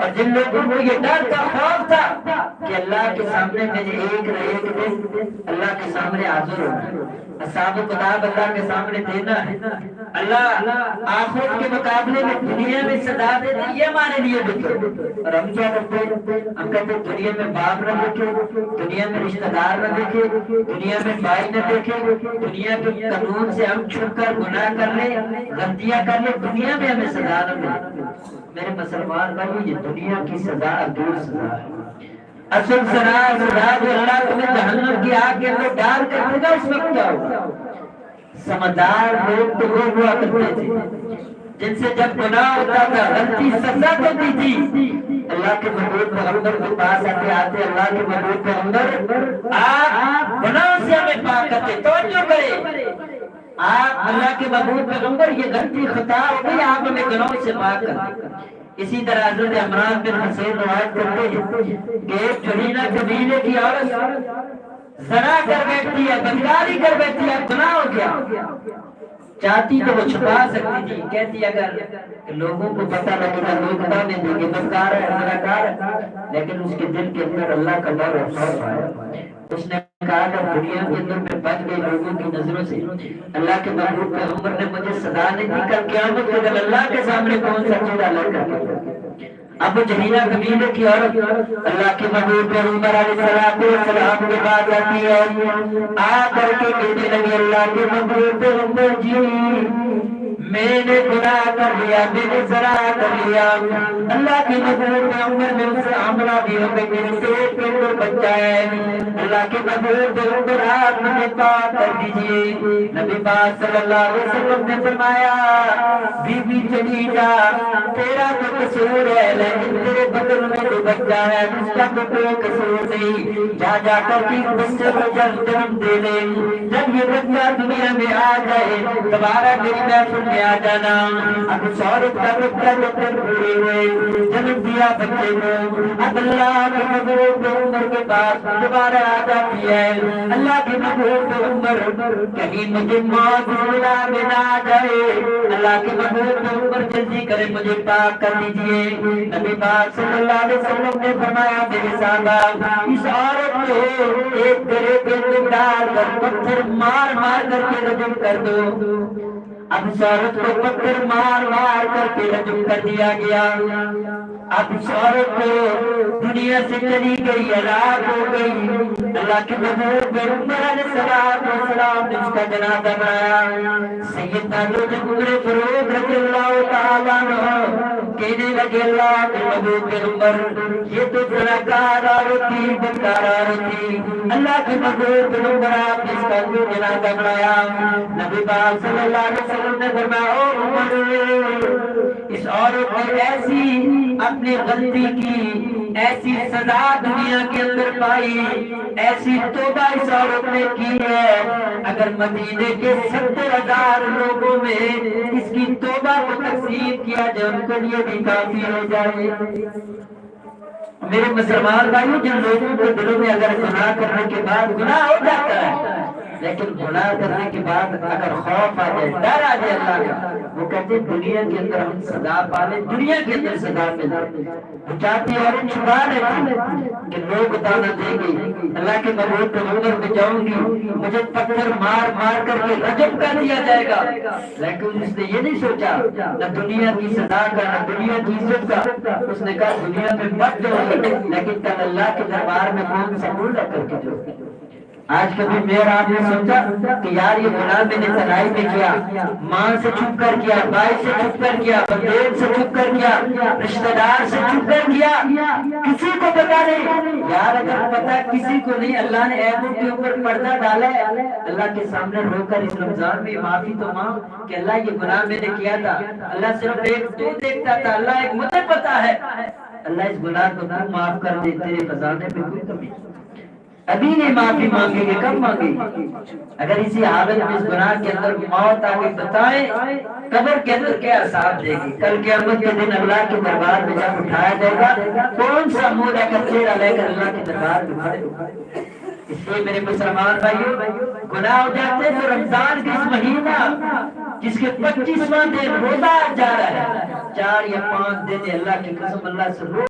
اور جن لوگوں کو یہ ڈر کا خوف تھا کہ اللہ کے سامنے مجھے ایک نہ ایک دن اللہ کے سامنے حاضر ہونا، اصحاب کتاب اللہ کے سامنے دینا ہے، اللہ آخرت کے مقابلے میں دنیا میں سزا دیتے، یہ ہمارے لیے دکھ ہے۔ اور ہم کیا کرتے ہیں؟ ہم کہتے ہیں دنیا میں باپ نہ دیکھے، دنیا میں رشتہ دار نہ دیکھے، دنیا میں بھائی نہ دیکھے، دنیا کے قانون سے ہم چھپ کر گناہ کر لیں، غلطیاں کر لیں، دنیا میں ہمیں سزا نہ ملے۔ میرے مسلمان بھائی، یہ دنیا کی سزا دور سزا ہے۔ اصل سزا جو اللہ تمہیں جہنم کی آگ کے اندر ڈال کر دے گا، اس وقت کیا ہوگا؟ سمجھدار لوگ تو وہ ہوا کرتے تھے جن سے جب گناہ ہوتا تھا غلطی سزا تو دی تھی، اللہ کے محبوب پیغمبر کے پاس آتے اللہ کے محبوب پیغمبر آپ گناہ سے ہمیں پاک کرتے، توجہ کرے آپ اللہ کے محبوب پیغمبر یہ غلطی خطا ہو گئی، آپ ہمیں گناہوں سے پاک کرتے۔ اسی طرح حضرت عمران بن حسین روایت کرتے ہیں کہ ایک جہینہ قبیلے کی عورت زنا کر بیٹھتی ہے، بدکاری کر بیٹھتی ہے، گناہ ہو گیا، چاہتی تو وہ چھپا سکتی تھی، کہتی اگر لوگوں کو پتہ لگے گا لوگ بتانے دیں گے بدکار ہے زناکار ہے، لیکن اس کے دل کے اندر اللہ کا ڈر اور خوف آیا۔ اس نے کہا کہ دنیا کے اندر میں بچ گئی لوگوں کی نظروں سے، اللہ کے محبوب پیغمبر نے مجھے سزا نہیں دی، کل قیامت کے دن اللہ کے سامنے کون سا چیز الگ کر کے اب جہینہ قبیلے کی عورت اللہ کے محبوب پیغمبر علیہ السلام کے پاس آتی ہے، آ کر کے کہنے لگی اللہ کے محبوب پیغمبر جی میں نے گناہ کر لیا، میں نے زنا کر لیا۔ اللہ کے محبوب پیغمبر نے اسے حاملہ بھی ہو گئی، میرے پیٹ کے اندر بچہ ہے، اللہ کے محبوب پیغمبر آپ مجھے پاک کر دیجئے۔ نبی پاک صلی اللہ علیہ وسلم نے فرمایا بی بی چلی جا، تیرا تو قصور ہے لیکن تیرے بدن میں جو بچہ ہے اس کا تو کوئی قصور نہیں، جا جا کر کے بچے کو جنم دے دے، جب یہ بچہ دنیا میں آ جائے دوبارہ میری محفل میں آ جانا۔ اب اس عورت کا بچہ جب تک پورے ہوئے جنم دیا بچے کو، اب اللہ کے محبوب پیغمبر کے پاس دوبارہ آ جاتی ہے، اللہ کے محبوب پیغمبر کہیں مجھے موت زندہ میں نہ آ جائے، اللہ کے محبوب پیغمبر جلدی کرے مجھے پاک کر دیجئے۔ نبی پاک صلی اللہ علیہ وسلم نے فرمایا میرے صحابہ اس عورت کو ایک درے کے اندر ڈال کر پتھر مار مار کر کے رجم کر دو۔ اب اس عورت کو پتھر مار مار کر کے رجم کر دیا گیا۔ اب اس عورت کو دنیا سے چلی گئی، ہلاک ہو گئی۔ اللہ کے محبوب پیغمبر علیہ السلام نے اس کا جنازہ بنایا۔ سیدنا عمر فاروق رضی اللہ تعالیٰ عنہ کہنے لگے اللہ کے محبوب پیغمبر یہ تو زناکار عورت تھی، بدکار عورت تھی، اللہ کے محبوب پیغمبر آپ نے اس کا کیوں جنازہ بنایا؟ نبی پاک صلی اللہ علیہ وسلم نے فرمایا او عمر اس عورت نے ایسی اپنی غلطی کی، ایسی سزا دنیا کے اندر پائی، ایسی توبہ اس عورت نے کی ہے، اگر مدینے کے 70,000 لوگوں میں اس کی توبہ کو تقسیم کیا جائے ان کے لیے بھی کافی ہو جائے۔ میرے مسلمان بھائیوں جن لوگوں کے دلوں میں اگر گناہ کرنے کے بعد گناہ ہو جاتا ہے لیکن گناہ کرنے کے بعد اگر خوف آ جائے ڈر آ جائے اللہ کا، وہ کہتے ہیں دنیا کے اندر ہم سزا پالے، دنیا کے اندر سزا مل جائے، چاہتی اور چھپا لیتی کہ لوگ بتانا دیں گے اللہ کے محبوب پیغمبر میں جاؤں گی مجھے پتھر مار مار کر کے رجم کر دیا جائے گا، لیکن اس نے یہ نہیں سوچا نہ دنیا کی سزا کا نہ دنیا کی عزت کا، اس نے کہا دنیا میں مت جاؤ لیکن کل اللہ کے دربار میں کون سا منہ رکھ کر کے جو۔ آج کبھی میرا آپ نے سوچا کہ یار یہ گناہ میں نے تنہائی میں کیا، ماں سے چھپ کر کیا، بھائی سے چھپ کر کیا، والدین سے چھپ کر کیا، رشتہ دار سے چھپ کر کیا، کسی کو پتا نہیں یار، اگر پتا کسی کو نہیں اللہ نے عیبوں کے اوپر پردہ ڈالا ہے، اللہ کے سامنے رو کر اس رمضان میں معافی تو مانگ کہ اللہ یہ گناہ میں نے کیا تھا، اللہ صرف ایک تو دیکھتا تھا، اللہ ایک مجھے پتا ہے، اللہ اس گناہ کو تو معاف کر دے، تیرے خزانے پہ کوئی کمی ابھی نہیں معافی مانگیں گے، کب مانگیں گے؟ اگر اسی حالت میں اس گناہ کے اندر موت آگے بتائیں قبر کے اندر کیا حساب دے گی؟ کل قیامت کے دن اللہ کے دربار میں جب اٹھایا جائے گا کون سا منہ لے کر چہرہ لے کر اللہ کے دربار میں کھڑے ہوگا؟ اس لیے میرے مسلمان بھائیوں گناہ ہو جاتے ہیں تو رمضان کا اس مہینہ جس کے 25واں دن روزہ جا رہا ہے 4 یا 5 دن اللہ کی قسم اللہ سے